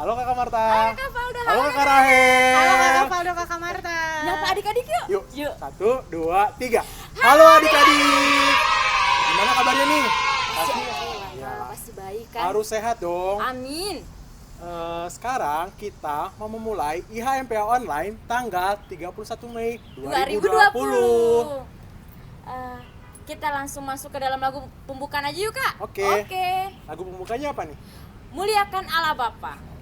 Halo Kakak Marta. Halo Kak Valdo. Halo Kakak Rahel. Halo Kakak Valdo, Kakak Marta. Nyapa adik-adik yuk. Yuk. 1, 2, 3. Halo adik-adik. Gimana kabarnya nih? Pasti baik kan? Harus sehat dong. Amin. Sekarang kita mau memulai IHMPA online tanggal 31 Mei 2020. Kita langsung masuk ke dalam lagu pembukaan aja yuk Kak. Oke. Lagu pembukanya apa nih? Muliakan Allah Bapa.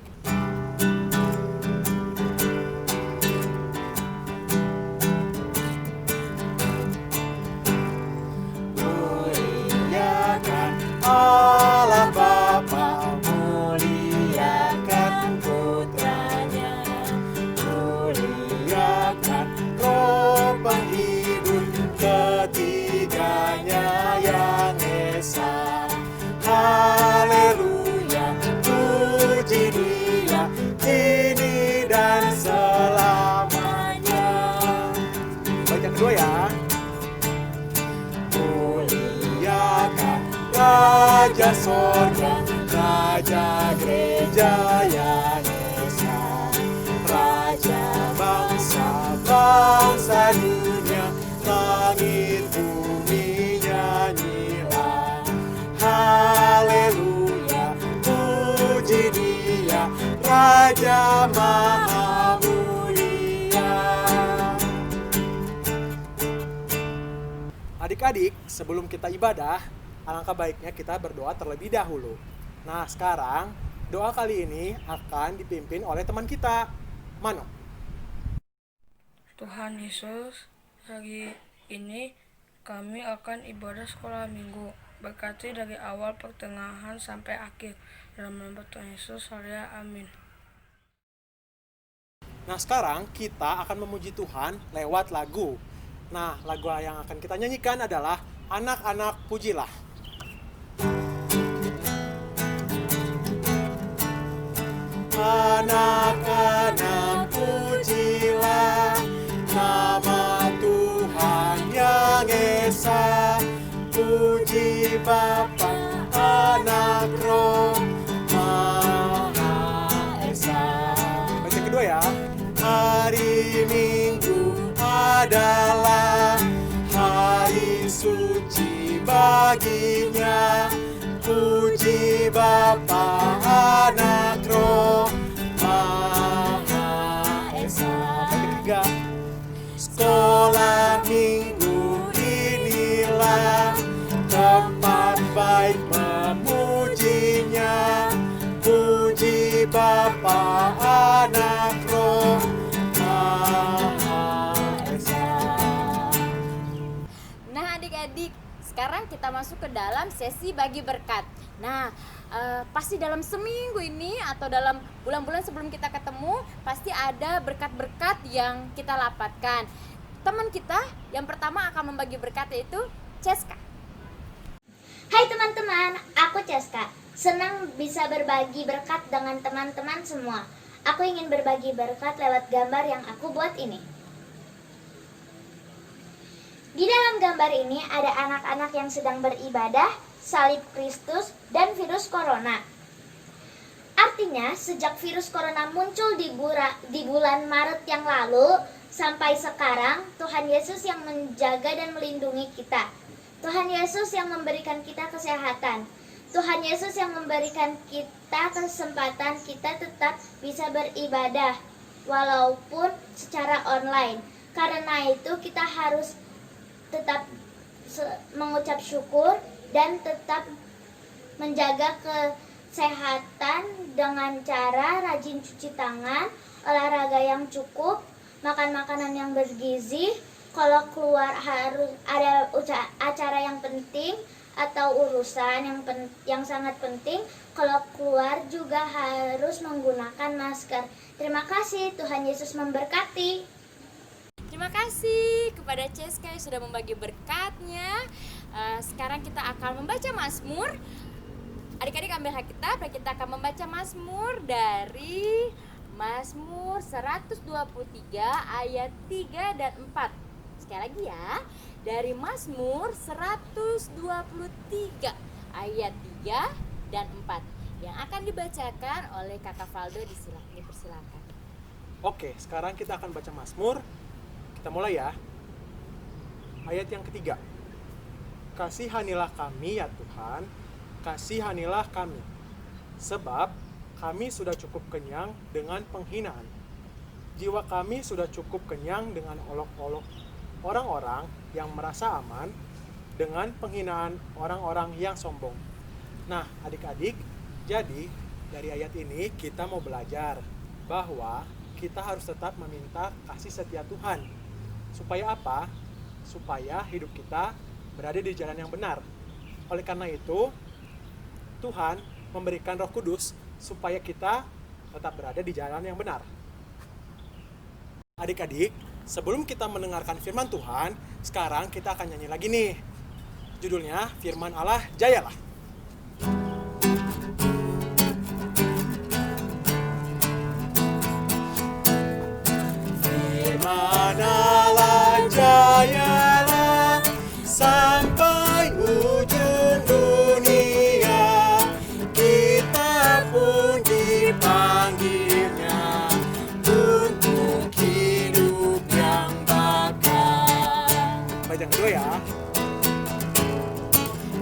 Muliakan Allah Bapa, muliakan Putranya, muliakan Roh Penghibur ketiganya yang esa. Haleluya, puji Dia kini dan selamanya. Baik, yang kedua ya. Muliakan Raja Sorga, Raja Gereja yang esa, Raja bangsa-bangsa dunia, langit bumi nyanyilah. Haleluya, puji Dia, Raja Maha Mulia. Adik-adik, sebelum kita ibadah, alangkah baiknya kita berdoa terlebih dahulu. Nah, sekarang doa kali ini akan dipimpin oleh teman kita, Mano. Tuhan Yesus, hari ini kami akan ibadah sekolah minggu. Berkati dari awal, pertengahan, sampai akhir. Dalam nama Tuhan Yesus, haleluya, amin. Nah, sekarang kita akan memuji Tuhan lewat lagu. Nah, lagu yang akan kita nyanyikan adalah Anak-anak Pujilah. Anak-anak pujilah nama Tuhan yang esa. Puji Bapa, Anak, Roh Maha Esa. Baca kedua ya. Hari Minggu adalah hari suci baginya. Puji Bapa, Anak, Roh Maha Esa. Baca ketiga. Sekolah minggu inilah tempat baik memujinya. Puji Bapa, Anak, Roh Maha Esa. Nah adik-adik, sekarang kita masuk ke dalam sesi bagi berkat. Nah, pasti dalam seminggu ini atau dalam bulan-bulan sebelum kita ketemu, pasti ada berkat-berkat yang kita dapatkan. Teman kita yang pertama akan membagi berkat yaitu Ceska. Hai teman-teman, aku Ceska. Senang bisa berbagi berkat dengan teman-teman semua. Aku ingin berbagi berkat lewat gambar yang aku buat ini. Di dalam gambar ini ada anak-anak yang sedang beribadah, salib Kristus, dan virus corona. Artinya, sejak virus corona muncul di bulan Maret yang lalu, sampai sekarang, Tuhan Yesus yang menjaga dan melindungi kita. Tuhan Yesus yang memberikan kita kesehatan. Tuhan Yesus yang memberikan kita kesempatan kita tetap bisa beribadah, walaupun secara online. Karena itu kita harus tetap mengucap syukur dan tetap menjaga kesehatan dengan cara rajin cuci tangan, olahraga yang cukup, makan makanan yang bergizi. Kalau keluar harus ada acara yang penting atau urusan yang sangat penting, kalau keluar juga harus menggunakan masker. Terima kasih, Tuhan Yesus memberkati. Terima kasih kepada Ceska yang sudah membagi berkatnya. Sekarang kita akan membaca Mazmur. Adik-adik ambil Alkitab, kita akan membaca Mazmur dari Mazmur 123 ayat 3 dan 4. Sekali lagi ya, dari Mazmur 123 ayat 3 dan 4. yang akan dibacakan oleh Kakak Valdo. Dipersilakan. Oke, sekarang kita akan baca Mazmur. Kita mulai ya. Ayat yang ketiga. Kasihanilah kami ya Tuhan, kasihanilah kami, sebab kami sudah cukup kenyang dengan penghinaan. Jiwa kami sudah cukup kenyang dengan olok-olok orang-orang yang merasa aman, dengan penghinaan orang-orang yang sombong. Nah, adik-adik, jadi dari ayat ini kita mau belajar bahwa kita harus tetap meminta kasih setia Tuhan. Supaya apa? Supaya hidup kita berada di jalan yang benar. Oleh karena itu, Tuhan memberikan Roh Kudus supaya kita tetap berada di jalan yang benar. Adik-adik, sebelum kita mendengarkan firman Tuhan, sekarang kita akan nyanyi lagi nih. Judulnya Firman Allah Jayalah. Firman Allah jayalah sampai ujung dunia. Kita pun dipanggilnya untuk hidup yang bakal. Baca yang kedua ya.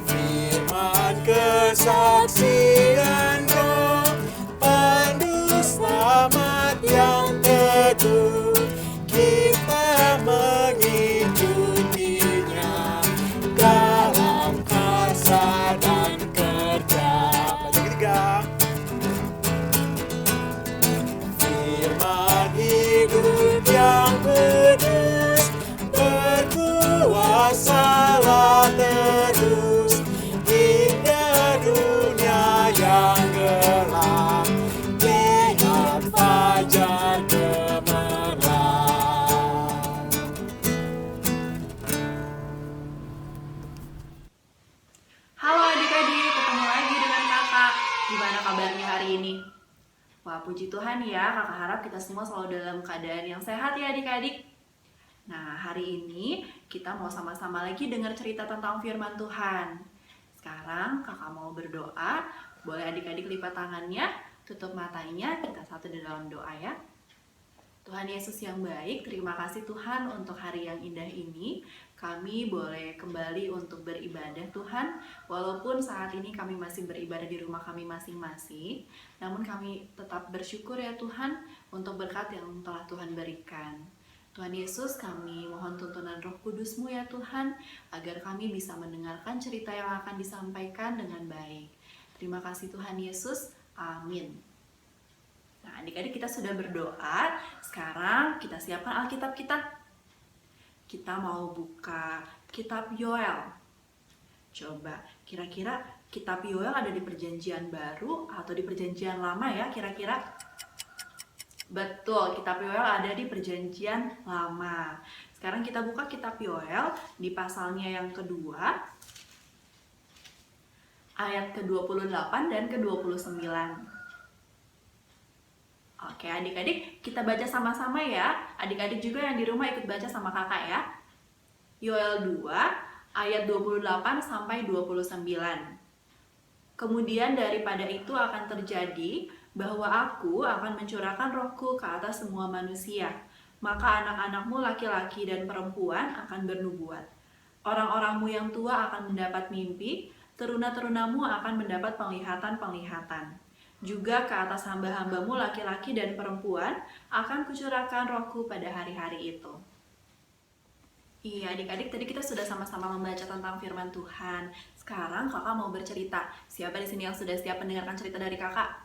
Firman kesaksian Roh, pandu selamat yang teduh. Kita mengikutinya dalam karsa dan kerja. Baca ketiga. Firman hidup yang kudus, berkuasalah terus hingga dunia yang gelap, lihat fajar gemerlap. Halo adik-adik, ketemu lagi dengan kakak. Gimana kabarnya hari ini? Wah, puji Tuhan ya, kakak harap kita semua selalu dalam keadaan yang sehat ya adik-adik. Nah, hari ini kita mau sama-sama lagi dengar cerita tentang firman Tuhan. Sekarang kakak mau berdoa, boleh adik-adik lipat tangannya, tutup matanya, kita satu di dalam doa ya. Tuhan Yesus yang baik, terima kasih Tuhan untuk hari yang indah ini. Kami boleh kembali untuk beribadah Tuhan, walaupun saat ini kami masih beribadah di rumah kami masing-masing, namun kami tetap bersyukur ya Tuhan untuk berkat yang telah Tuhan berikan. Tuhan Yesus, kami mohon tuntunan Roh Kudus-Mu ya Tuhan, agar kami bisa mendengarkan cerita yang akan disampaikan dengan baik. Terima kasih Tuhan Yesus, amin. Nah, adik-adik kita sudah berdoa, sekarang kita siapkan Alkitab kita. Kita mau buka kitab Yoel. Coba, kira-kira kitab Yoel ada di perjanjian baru atau di perjanjian lama ya kira-kira? Betul, kitab Yoel ada di perjanjian lama. Sekarang kita buka kitab Yoel di pasalnya yang kedua, ayat ke-28 dan ke-29. Oke adik-adik, kita baca sama-sama ya. Adik-adik juga yang di rumah ikut baca sama kakak ya. Yoel 2 ayat 28 sampai 29. Kemudian daripada itu akan terjadi bahwa aku akan mencurahkan rohku ke atas semua manusia. Maka anak-anakmu laki-laki dan perempuan akan bernubuat. Orang-orangmu yang tua akan mendapat mimpi, teruna-terunamu akan mendapat penglihatan-penglihatan. Juga ke atas hamba-hambamu laki-laki dan perempuan akan kucurahkan rohku pada hari-hari itu. Iya adik-adik, tadi kita sudah sama-sama membaca tentang firman Tuhan. Sekarang kakak mau bercerita. Siapa di sini yang sudah siap mendengarkan cerita dari kakak?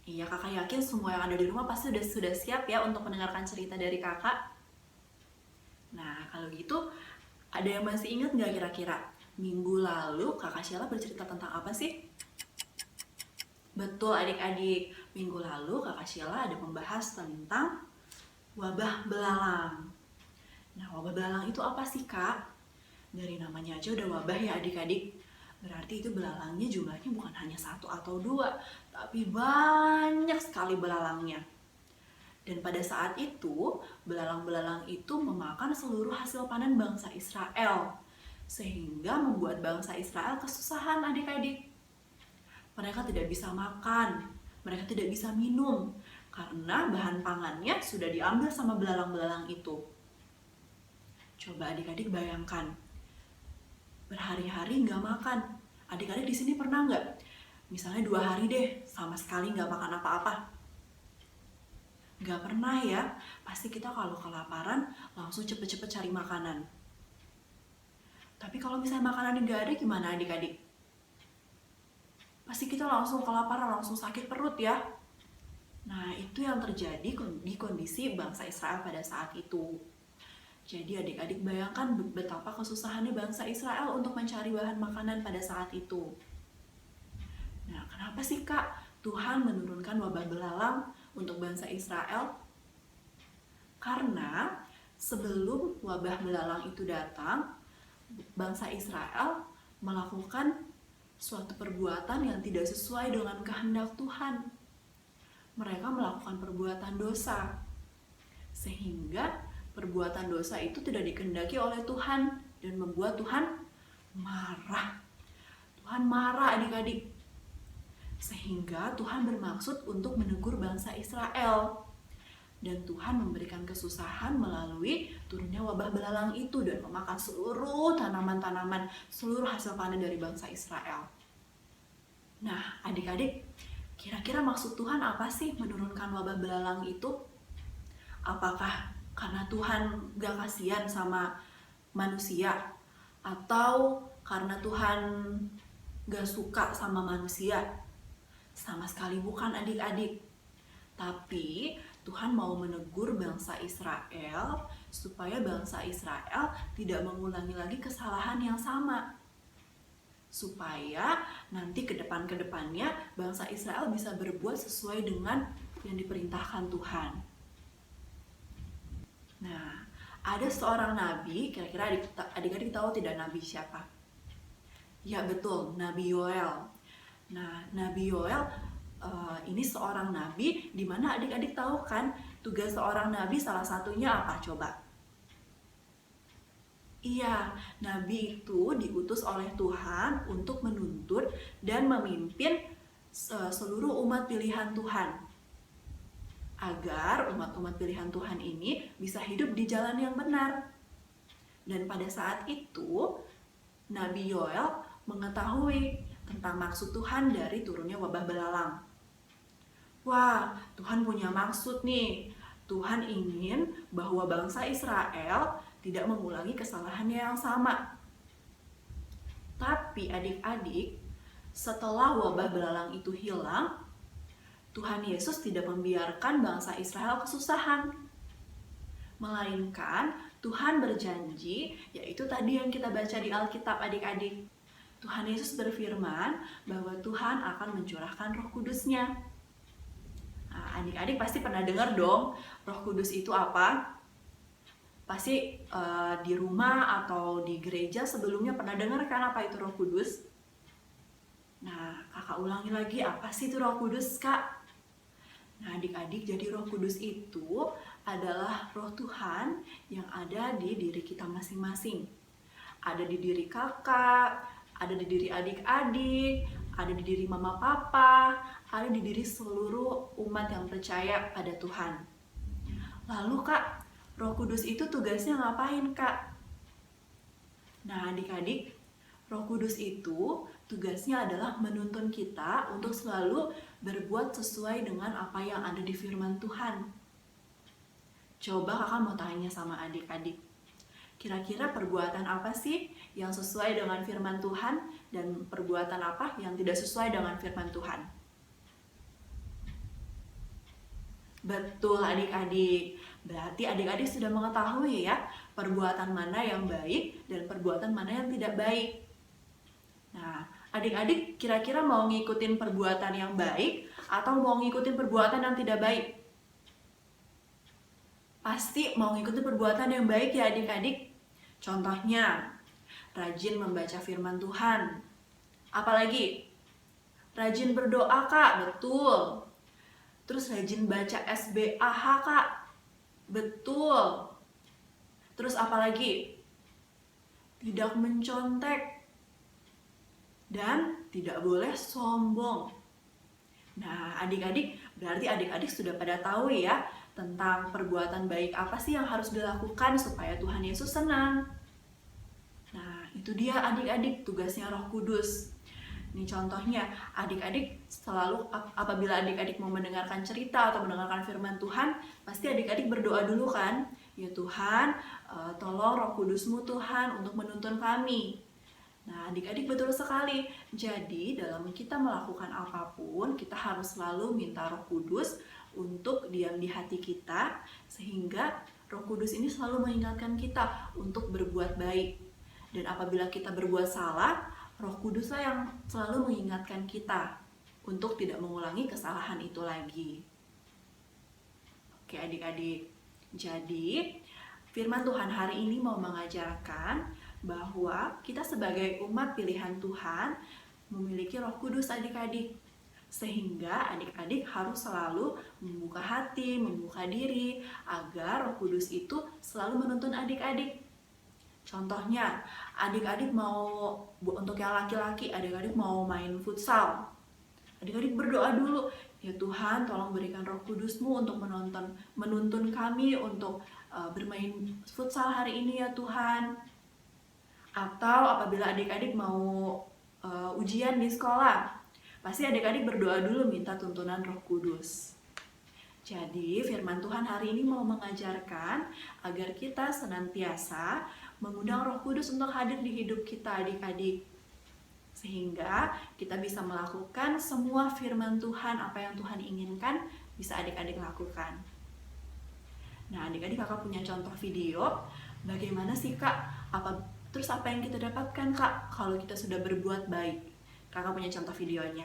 Iya, kakak yakin semua yang ada di rumah pasti sudah siap ya untuk mendengarkan cerita dari kakak. Nah, kalau gitu ada yang masih ingat nggak kira-kira? Minggu lalu kakak Sheila bercerita tentang apa sih? Betul adik-adik, minggu lalu kakak Sheila ada membahas tentang wabah belalang. Nah, wabah belalang itu apa sih kak? Dari namanya aja udah wabah ya adik-adik. Berarti itu belalangnya jumlahnya bukan hanya 1 atau 2, tapi banyak sekali belalangnya. Dan pada saat itu, belalang-belalang itu memakan seluruh hasil panen bangsa Israel. Sehingga membuat bangsa Israel kesusahan adik-adik. Mereka tidak bisa makan, mereka tidak bisa minum, karena bahan pangannya sudah diambil sama belalang-belalang itu. Coba adik-adik bayangkan, berhari-hari nggak makan. Adik-adik di sini pernah nggak? Misalnya 2 hari deh, sama sekali nggak makan apa-apa. Nggak pernah ya, pasti kita kalau kelaparan langsung cepet-cepet cari makanan. Tapi kalau misalnya makanan nggak ada gimana adik-adik? Pasti kita langsung kelaparan, langsung sakit perut ya. Nah, itu yang terjadi di kondisi bangsa Israel pada saat itu. Jadi adik-adik bayangkan betapa kesusahannya bangsa Israel untuk mencari bahan makanan pada saat itu. Nah, kenapa sih Kak Tuhan menurunkan wabah belalang untuk bangsa Israel? Karena sebelum wabah belalang itu datang, bangsa Israel melakukan suatu perbuatan yang tidak sesuai dengan kehendak Tuhan. Mereka melakukan perbuatan dosa, sehingga perbuatan dosa itu tidak dikehendaki oleh Tuhan dan membuat Tuhan marah. Tuhan marah adik-adik, sehingga Tuhan bermaksud untuk menegur bangsa Israel. Dan Tuhan memberikan kesusahan melalui turunnya wabah belalang itu dan memakan seluruh tanaman-tanaman, seluruh hasil panen dari bangsa Israel. Nah, adik-adik, kira-kira maksud Tuhan apa sih menurunkan wabah belalang itu? Apakah karena Tuhan gak kasihan sama manusia? Atau karena Tuhan gak suka sama manusia? Sama sekali bukan adik-adik. Tapi Tuhan mau menegur bangsa Israel supaya bangsa Israel tidak mengulangi lagi kesalahan yang sama. Supaya nanti ke depan-kedepannya bangsa Israel bisa berbuat sesuai dengan yang diperintahkan Tuhan. Nah, ada seorang nabi, kira-kira adik-adik tahu tidak nabi siapa? Ya betul, Nabi Yoel. Nah, Nabi Yoel ini seorang nabi, di mana adik-adik tahu kan tugas seorang nabi salah satunya apa coba? Iya, nabi itu diutus oleh Tuhan untuk menuntut dan memimpin seluruh umat pilihan Tuhan, agar umat-umat pilihan Tuhan ini bisa hidup di jalan yang benar. Dan pada saat itu Nabi Yoel mengetahui tentang maksud Tuhan dari turunnya wabah belalang. Wah, Tuhan punya maksud nih. Tuhan ingin bahwa bangsa Israel tidak mengulangi kesalahannya yang sama. Tapi adik-adik, setelah wabah belalang itu hilang, Tuhan Yesus tidak membiarkan bangsa Israel kesusahan. Melainkan Tuhan berjanji, yaitu tadi yang kita baca di Alkitab adik-adik. Tuhan Yesus berfirman bahwa Tuhan akan mencurahkan Roh Kudus-Nya. Nah, adik-adik pasti pernah dengar dong, Roh Kudus itu apa? Pasti di rumah atau di gereja sebelumnya pernah dengar kan apa itu Roh Kudus? Nah, kakak ulangi lagi, apa sih itu Roh Kudus, Kak? Nah, adik-adik, jadi Roh Kudus itu adalah Roh Tuhan yang ada di diri kita masing-masing. Ada di diri kakak, ada di diri adik-adik, ada di diri mama papa, ada di diri seluruh umat yang percaya pada Tuhan. Lalu Kak, Roh Kudus itu tugasnya ngapain Kak? Nah adik-adik, Roh Kudus itu tugasnya adalah menuntun kita untuk selalu berbuat sesuai dengan apa yang ada di firman Tuhan. Coba kakak mau tanya sama adik-adik, kira-kira perbuatan apa sih yang sesuai dengan firman Tuhan dan perbuatan apa yang tidak sesuai dengan firman Tuhan? Betul adik-adik, berarti adik-adik sudah mengetahui ya perbuatan mana yang baik dan perbuatan mana yang tidak baik. Nah, adik-adik kira-kira mau ngikutin perbuatan yang baik atau mau ngikutin perbuatan yang tidak baik? Pasti mau ngikutin perbuatan yang baik ya adik-adik. Contohnya, rajin membaca firman Tuhan. Apalagi? Rajin berdoa Kak, betul. Terus rajin baca SBAH Kak, betul. Terus apalagi? Tidak mencontek. dan tidak boleh sombong. Nah, adik-adik, berarti adik-adik sudah pada tahu ya tentang perbuatan baik apa sih yang harus dilakukan supaya Tuhan Yesus senang. Nah, itu dia adik-adik tugasnya Roh Kudus. Ini contohnya, adik-adik selalu apabila adik-adik mau mendengarkan cerita atau mendengarkan firman Tuhan, pasti adik-adik berdoa dulu kan? Ya Tuhan, tolong Roh Kudus-Mu Tuhan untuk menuntun kami. Nah, adik-adik betul sekali. Jadi, dalam kita melakukan apapun, kita harus selalu minta Roh Kudus untuk diam di hati kita, sehingga Roh Kudus ini selalu mengingatkan kita untuk berbuat baik. Dan apabila kita berbuat salah, Roh Kuduslah yang selalu mengingatkan kita untuk tidak mengulangi kesalahan itu lagi. Oke adik-adik, jadi firman Tuhan hari ini mau mengajarkan bahwa kita sebagai umat pilihan Tuhan memiliki Roh Kudus adik-adik. Sehingga adik-adik harus selalu membuka hati, membuka diri agar Roh Kudus itu selalu menuntun adik-adik. Contohnya, adik-adik mau, untuk yang laki-laki, adik-adik mau main futsal. Adik-adik berdoa dulu, ya Tuhan tolong berikan Roh Kudus-Mu untuk menuntun kami untuk bermain futsal hari ini ya Tuhan. Atau apabila adik-adik mau ujian di sekolah, pasti adik-adik berdoa dulu minta tuntunan Roh Kudus. Jadi firman Tuhan hari ini mau mengajarkan agar kita senantiasa mengundang Roh Kudus untuk hadir di hidup kita adik-adik. Sehingga kita bisa melakukan semua firman Tuhan, apa yang Tuhan inginkan bisa adik-adik lakukan. Nah adik-adik kakak punya contoh video, bagaimana sih kak, apa yang kita dapatkan kak kalau kita sudah berbuat baik. Kakak punya contoh videonya.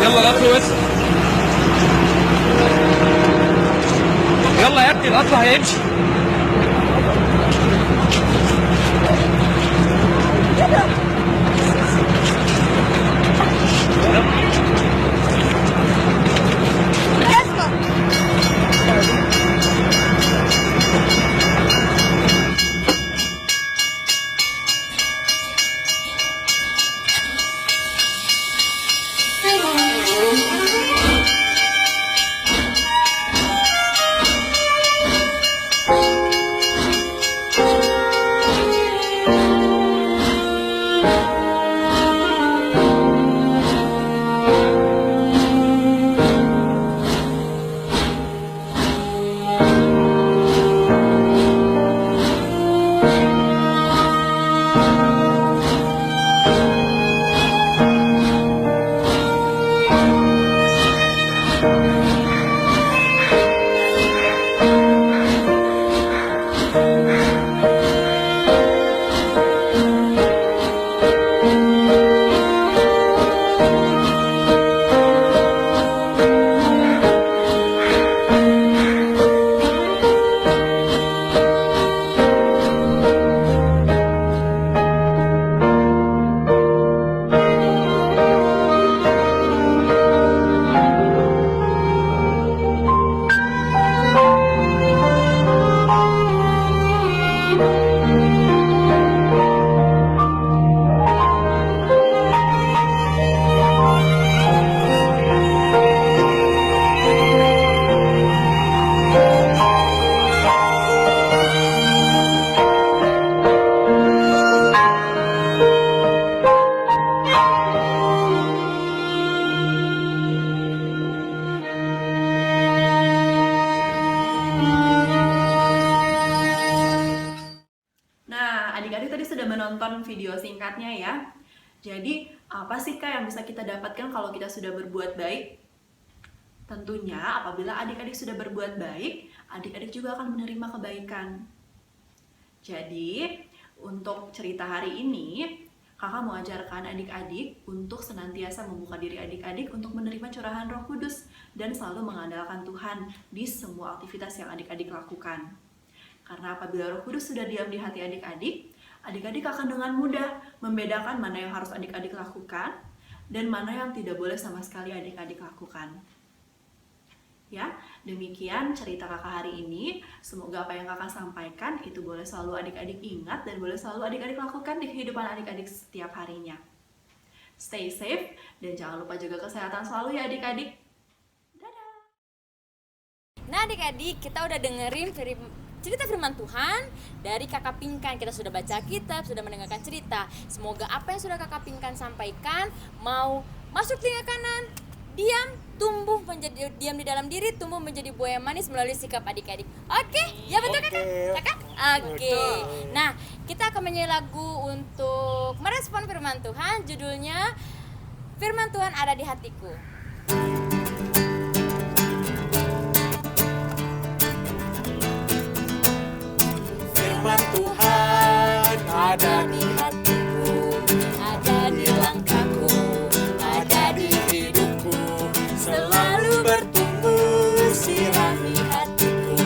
يلا القطر وسع. يلا يا ابني القطر هيمشي. Adik-adik tadi sudah menonton video singkatnya ya. Jadi, apa sih Kak yang bisa kita dapatkan kalau kita sudah berbuat baik? Tentunya apabila adik-adik sudah berbuat baik, adik-adik juga akan menerima kebaikan. Jadi, untuk cerita hari ini, Kakak mau ajarkan adik-adik untuk senantiasa membuka diri adik-adik untuk menerima curahan Roh Kudus dan selalu mengandalkan Tuhan di semua aktivitas yang adik-adik lakukan. Karena apabila Roh Kudus sudah diam di hati adik-adik, adik-adik akan dengan mudah membedakan mana yang harus adik-adik lakukan dan mana yang tidak boleh sama sekali adik-adik lakukan. Ya, demikian cerita kakak hari ini. Semoga apa yang kakak sampaikan itu boleh selalu adik-adik ingat dan boleh selalu adik-adik lakukan di kehidupan adik-adik setiap harinya. Stay safe dan jangan lupa jaga kesehatan selalu ya adik-adik. Dadah! Nah adik-adik, kita udah dengerin cerita firman Tuhan dari kakak Pinkan. Kita sudah baca kitab, sudah mendengarkan cerita. Semoga apa yang sudah kakak Pinkan sampaikan mau masuk telinga kanan, diam di dalam diri, tumbuh menjadi buah yang manis melalui sikap adik-adik. Oke? Ya betul kakak? Oke. Nah, kita akan menyanyi lagu untuk merespon firman Tuhan. Judulnya Firman Tuhan Ada di Hatiku. Firman Tuhan ada di hatiku, ada di langkahku, ada di hidupku, selalu bertumbuh, sirami hatiku,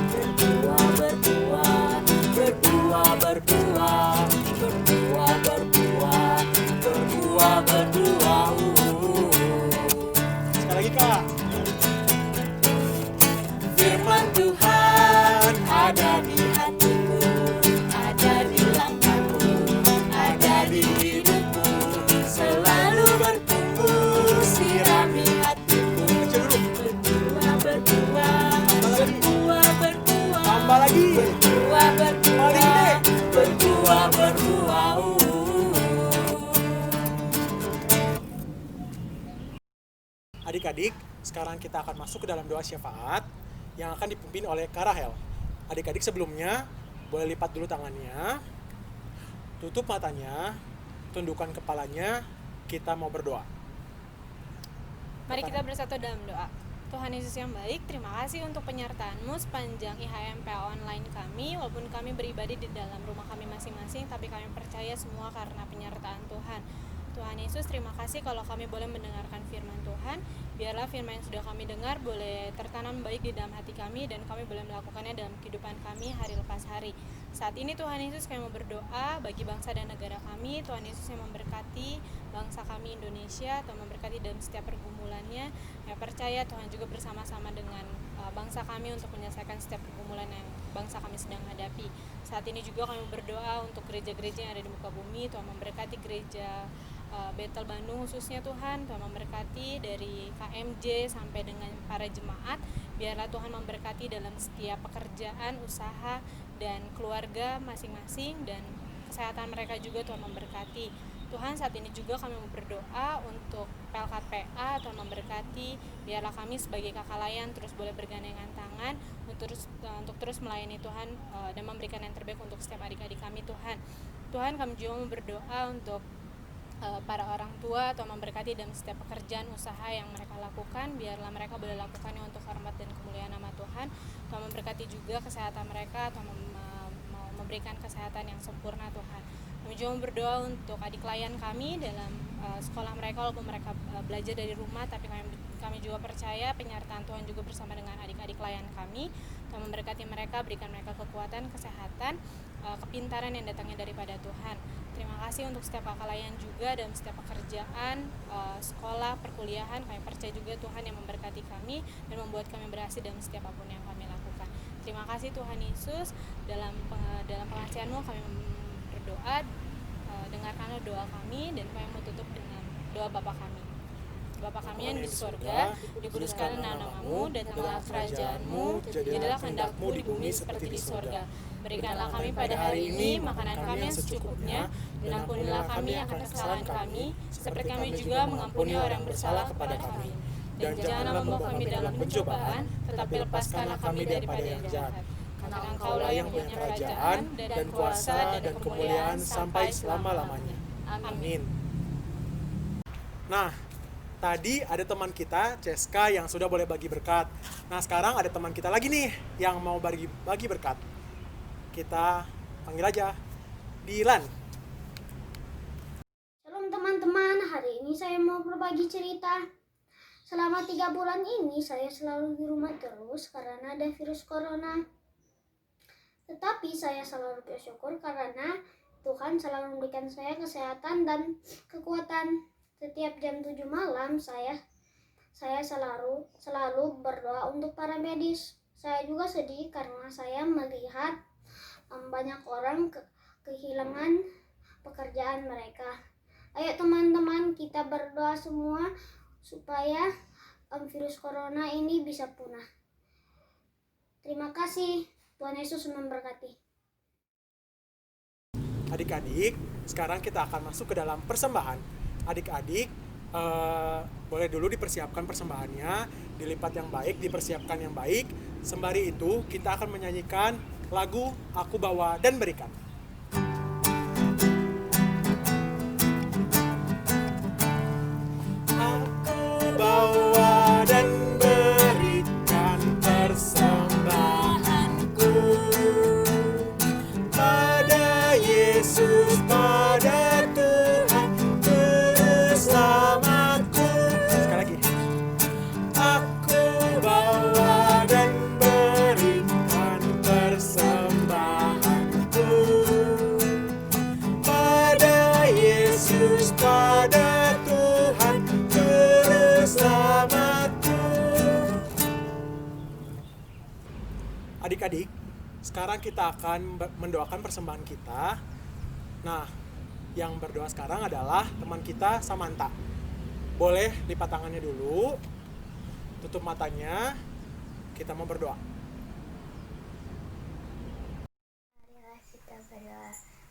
berbuah, berbuah, berbuah, berbuah, berbuah, berbuah, berbuah, berbuah. Sekali lagi Kak. Firman Tuhan ada di hatiku, ada di langkahku, ada di hidupku, selalu bertumbuh, sirami hatiku, berbuah, berbuah, berbuah, berbuah, Tambah lagi. berbuah, berbuah, berbuah, berbuah. Adik-adik, sekarang kita akan masuk ke dalam doa syafaat yang akan dipimpin oleh Kak Rahel. Adik-adik sebelumnya boleh lipat dulu tangannya, tutup matanya, tundukkan kepalanya, kita mau berdoa. Mari kita bersatu dalam doa. Tuhan Yesus yang baik, terima kasih untuk penyertaan-Mu sepanjang IHMP online kami. Walaupun kami beribadah di dalam rumah kami masing-masing, tapi kami percaya semua karena penyertaan Tuhan. Tuhan Yesus, terima kasih kalau kami boleh mendengarkan firman Tuhan. Biarlah firman yang sudah kami dengar boleh tertanam baik di dalam hati kami dan kami boleh melakukannya dalam kehidupan kami hari lepas hari. Saat ini Tuhan Yesus, kami mau berdoa bagi bangsa dan negara kami. Tuhan Yesus yang memberkati bangsa kami Indonesia, Tuhan memberkati dalam setiap pergumulannya. Kami percaya Tuhan juga bersama-sama dengan bangsa kami untuk menyelesaikan setiap pergumulan yang bangsa kami sedang hadapi. Saat ini juga kami berdoa untuk gereja-gereja yang ada di muka bumi. Tuhan memberkati gereja Bethel Bandung khususnya Tuhan memberkati dari KMJ sampai dengan para jemaat. Biarlah Tuhan memberkati dalam setiap pekerjaan, usaha, dan keluarga masing-masing, dan kesehatan mereka juga Tuhan memberkati. Tuhan, saat ini juga kami berdoa untuk Pelkat PA, Tuhan memberkati. Biarlah kami sebagai kakak layan terus boleh bergandengan tangan untuk terus melayani Tuhan dan memberikan yang terbaik untuk setiap adik-adik kami Tuhan. Tuhan, kami juga berdoa untuk para orang tua atau memberkati dalam setiap pekerjaan usaha yang mereka lakukan. Biarlah mereka boleh lakukannya untuk hormat dan kemuliaan nama Tuhan. Tuhan memberkati juga kesehatan mereka atau memberikan kesehatan yang sempurna Tuhan. Kami juga berdoa untuk adik klien kami dalam sekolah mereka, walaupun mereka belajar dari rumah, tapi kami juga percaya penyertaan Tuhan juga bersama dengan adik-adik klien kami. Tuhan memberkati mereka, berikan mereka kekuatan, kesehatan, kepintaran yang datangnya daripada Tuhan. Terima kasih untuk setiap kakak layan juga dalam setiap pekerjaan, sekolah, perkuliahan. Kami percaya juga Tuhan yang memberkati kami dan membuat kami berhasil dalam setiap apapun yang kami lakukan. Terima kasih Tuhan Yesus. Dalam pengasihan-Mu kami berdoa, dengarkanlah doa kami, dan kami mau tutup dengan doa Bapa kami. Bapa kami yang di surga, dikuduskanlah nama-Mu, datanglah kerajaan-Mu, jadilah kehendak-Mu di bumi seperti di surga. Berikanlah kami pada hari ini makanan kami yang secukupnya, dan ampunilah kami akan kesalahan kami, seperti kami juga mengampuni orang bersalah kepada kami. Dan janganlah membawa kami dalam pencobaan, tetapi lepaskanlah kami daripada yang jahat. karena Engkaulah yang punya kerajaan dan kuasa dan kemuliaan sampai selama-lamanya. Amin. Nah, tadi ada teman kita, Ceska, yang sudah boleh bagi berkat. Nah, sekarang ada teman kita lagi nih yang mau bagi berkat. Kita panggil aja, Dilan. Shalom teman-teman, hari ini saya mau berbagi cerita. Selama 3 bulan ini saya selalu di rumah terus karena ada virus corona. Tetapi saya selalu bersyukur karena Tuhan selalu memberikan saya kesehatan dan kekuatan. Setiap jam 7 malam saya selalu berdoa untuk para medis. Saya juga sedih karena saya melihat banyak orang kehilangan pekerjaan mereka. Ayo teman-teman, kita berdoa semua supaya virus corona ini bisa punah. Terima kasih. Tuhan Yesus memberkati. Adik-adik, sekarang kita akan masuk ke dalam persembahan. Adik-adik, boleh dulu dipersiapkan persembahannya, dilipat yang baik, dipersiapkan yang baik. Sembari itu, kita akan menyanyikan lagu Aku Bawa dan Berikan. Aku bawa dan berikan persembahanku pada Yesus, pada Tuhan Juru Selamatku. Sekali lagi. Aku bawa dan berikan persembahanku pada Yesus, pada Tuhan Juru Selamatku. Adik-adik, sekarang kita akan mendoakan persembahan kita. Nah, yang berdoa sekarang adalah teman kita Samantha. Boleh lipat tangannya dulu, tutup matanya, kita mau berdoa. Marilah kita berdoa.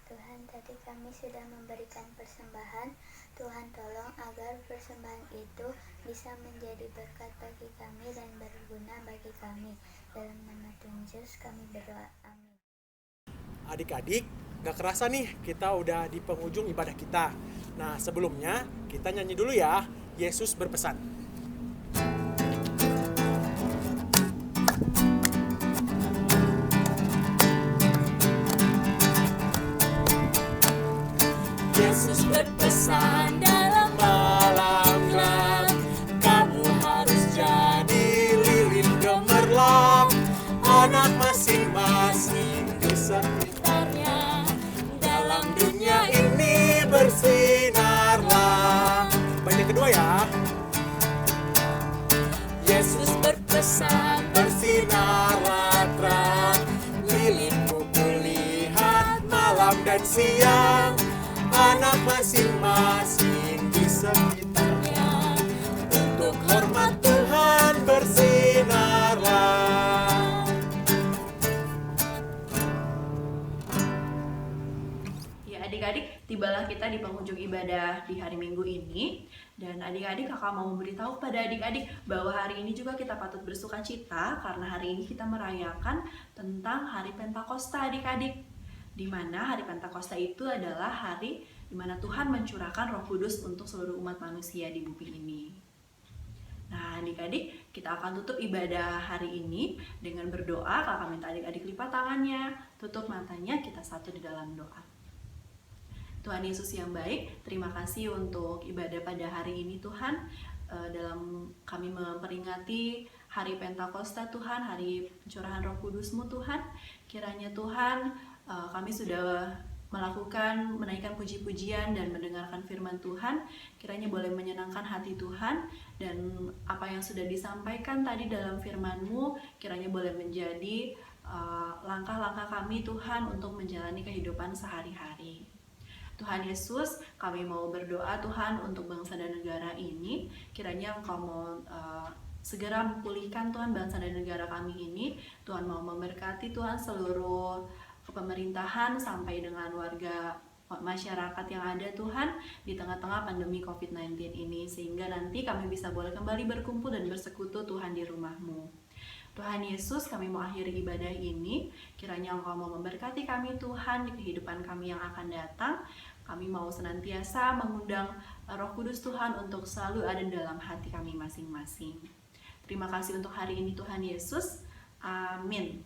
Tuhan, tadi kami sudah memberikan persembahan. Tuhan, tolong agar persembahan itu bisa menjadi berkat bagi kami dan berguna bagi kami. Dalam nama Tuhan Yesus kami berdoa. Amin. Adik-adik, gak kerasa nih kita udah di penghujung ibadah kita. Nah, sebelumnya kita nyanyi dulu ya, Yesus berpesan. Yesus berpesan dalam Malam gelap, kamu harus jadi lilin gemerlap. Anak masing-masing di sekitarnya, dalam dunia ini bersinarlah. Baik, yang kedua ya. Yesus berpesan, bersinarlah terang, lilinmu kulihat malam dan siang. Anak masing-masing di sekitarnya, untuk hormat Tuhan bersinarlah. Ya adik-adik, tibalah kita di penghujung ibadah di hari Minggu ini. Dan adik-adik, kakak mau memberitahu kepada adik-adik bahwa hari ini juga kita patut bersuka cita karena hari ini kita merayakan tentang Hari Pentakosta adik-adik. Di mana Hari Pentakosta itu adalah hari di mana Tuhan mencurahkan Roh Kudus untuk seluruh umat manusia di bumi ini. Nah, adik-adik, kita akan tutup ibadah hari ini dengan berdoa. Kakak minta adik-adik lipat tangannya, tutup matanya, kita satu di dalam doa. Tuhan Yesus yang baik, terima kasih untuk ibadah pada hari ini Tuhan. Dalam kami memperingati Hari Pentakosta Tuhan, hari pencurahan Roh Kudus-Mu Tuhan. Kiranya Tuhan, kami sudah menaikkan puji-pujian dan mendengarkan firman Tuhan. Kiranya boleh menyenangkan hati Tuhan, dan apa yang sudah disampaikan tadi dalam firman-Mu kiranya boleh menjadi langkah-langkah kami Tuhan untuk menjalani kehidupan sehari-hari. Tuhan Yesus, kami mau berdoa Tuhan untuk bangsa dan negara ini. Kiranya Engkau mau segera memulihkan Tuhan bangsa dan negara kami ini. Tuhan mau memberkati Tuhan seluruh pemerintahan sampai dengan warga masyarakat yang ada Tuhan di tengah-tengah pandemi COVID-19 ini, sehingga nanti kami bisa boleh kembali berkumpul dan bersekutu Tuhan di rumah-Mu. Tuhan Yesus, kami mau akhiri ibadah ini. Kiranya Engkau mau memberkati kami Tuhan di kehidupan kami yang akan datang. Kami mau senantiasa mengundang Roh Kudus Tuhan untuk selalu ada dalam hati kami masing-masing. Terima kasih untuk hari ini Tuhan Yesus. Amin.